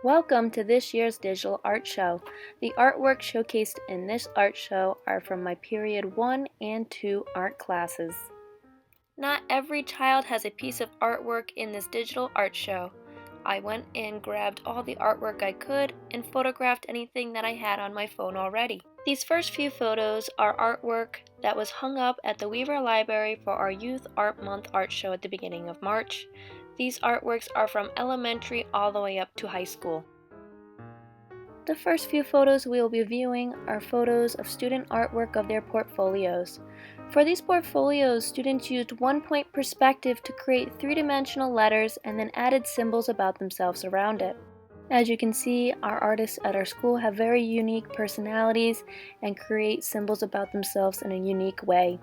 Welcome to this year's digital art show. The artwork showcased in this art show are from my period 1 and 2 art classes. Not every child has a piece of artwork in this digital art show. I went and grabbed all the artwork I could and photographed anything that I had on my phone already. These first few photos are artwork that was hung up at the Weaver Library for our Youth Art Month art show at the beginning of March. These artworks are from elementary all the way up to high school. The first few photos we will be viewing are photos of student artwork of their portfolios. For these portfolios, students used one-point perspective to create three-dimensional letters and then added symbols about themselves around it. As you can see, our artists at our school have very unique personalities and create symbols about themselves in a unique way.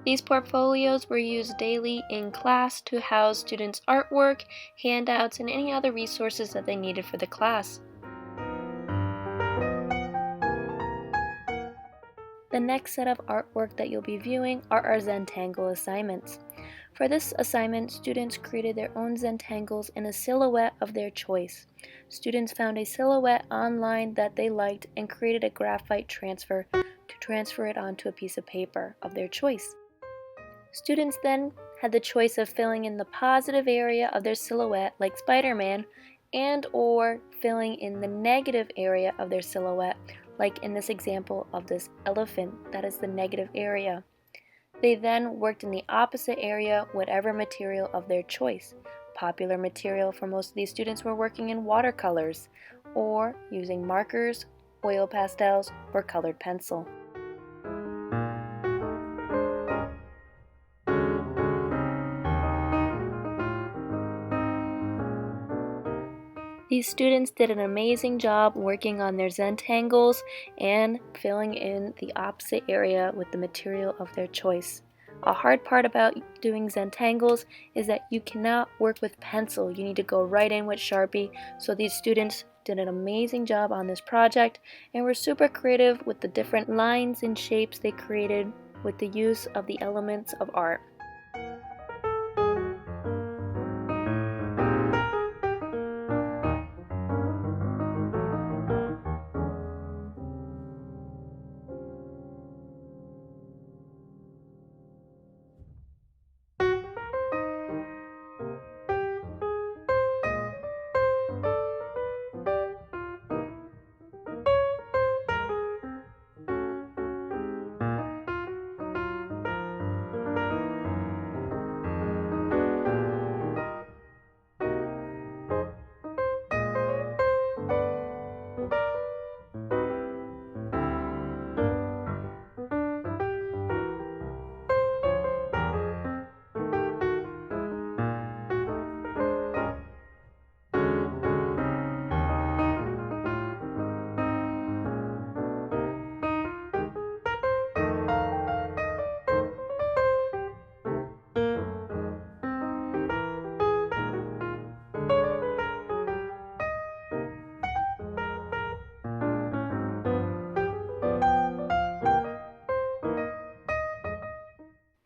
These portfolios were used daily in class to house students' artwork, handouts, and any other resources that they needed for the class. The next set of artwork that you'll be viewing are our Zentangle assignments. For this assignment, students created their own Zentangles in a silhouette of their choice. Students found a silhouette online that they liked and created a graphite transfer to transfer it onto a piece of paper of their choice. Students then had the choice of filling in the positive area of their silhouette like Spider-Man and or filling in the negative area of their silhouette like in this example of this elephant, that is the negative area. They then worked in the opposite area, whatever material of their choice. Popular material for most of these students were working in watercolors or using markers, oil pastels, or colored pencil. These students did an amazing job working on their Zentangles and filling in the opposite area with the material of their choice. A hard part about doing Zentangles is that you cannot work with pencil. You need to go right in with Sharpie. So these students did an amazing job on this project and were super creative with the different lines and shapes they created with the use of the elements of art.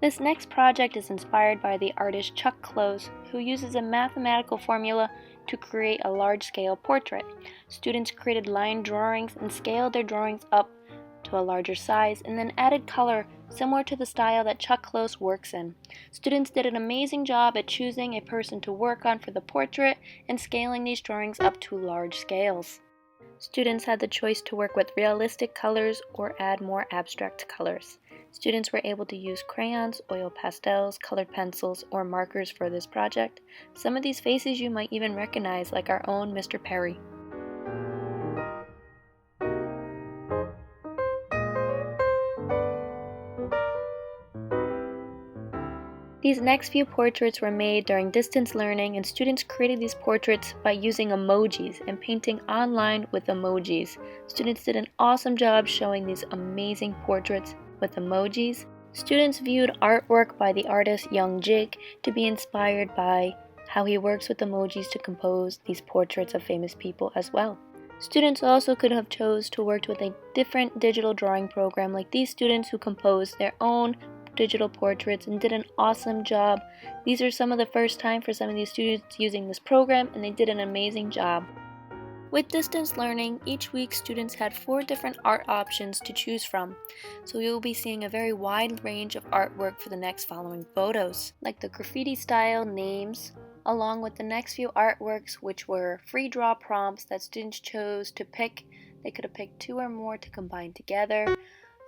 This next project is inspired by the artist Chuck Close, who uses a mathematical formula to create a large-scale portrait. Students created line drawings and scaled their drawings up to a larger size and then added color similar to the style that Chuck Close works in. Students did an amazing job at choosing a person to work on for the portrait and scaling these drawings up to large scales. Students had the choice to work with realistic colors or add more abstract colors. Students were able to use crayons, oil pastels, colored pencils, or markers for this project. Some of these faces you might even recognize, like our own Mr. Perry. These next few portraits were made during distance learning, and students created these portraits by using emojis and painting online with emojis. Students did an awesome job showing these amazing portraits with emojis. Students viewed artwork by the artist Young Jig to be inspired by how he works with emojis to compose these portraits of famous people as well. Students also could have chose to work with a different digital drawing program like these students who composed their own digital portraits and did an awesome job. These are some of the first time for some of these students using this program, and they did an amazing job. With distance learning, each week students had 4 different art options to choose from, so you'll be seeing a very wide range of artwork for the next following photos, like the graffiti style names, along with the next few artworks which were free draw prompts that students chose to pick. They could have picked 2 or more to combine together.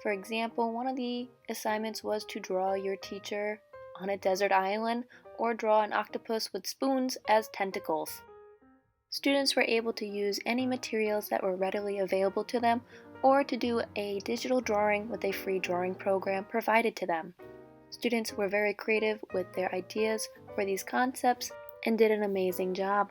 For example, one of the assignments was to draw your teacher on a desert island or draw an octopus with spoons as tentacles. Students were able to use any materials that were readily available to them or to do a digital drawing with a free drawing program provided to them. Students were very creative with their ideas for these concepts and did an amazing job.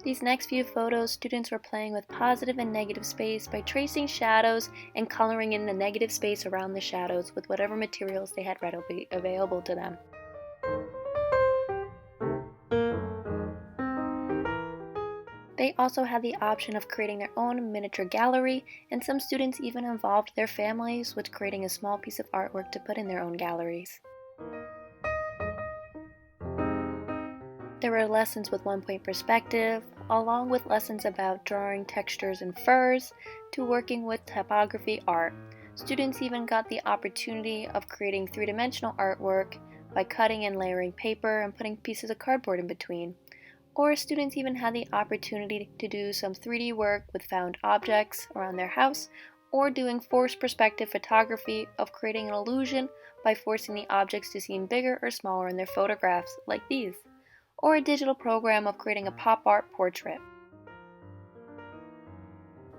These next few photos, students were playing with positive and negative space by tracing shadows and coloring in the negative space around the shadows with whatever materials they had readily available to them. They also had the option of creating their own miniature gallery, and some students even involved their families with creating a small piece of artwork to put in their own galleries. There were lessons with one-point perspective, along with lessons about drawing textures and furs, to working with typography art. Students even got the opportunity of creating three-dimensional artwork by cutting and layering paper and putting pieces of cardboard in between. Or students even had the opportunity to do some 3D work with found objects around their house, or doing forced perspective photography of creating an illusion by forcing the objects to seem bigger or smaller in their photographs, like these, or a digital program of creating a pop art portrait.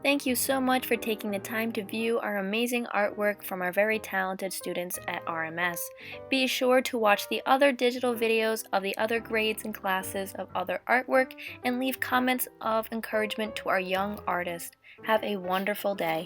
Thank you so much for taking the time to view our amazing artwork from our very talented students at RMS. Be sure to watch the other digital videos of the other grades and classes of other artwork and leave comments of encouragement to our young artists. Have a wonderful day.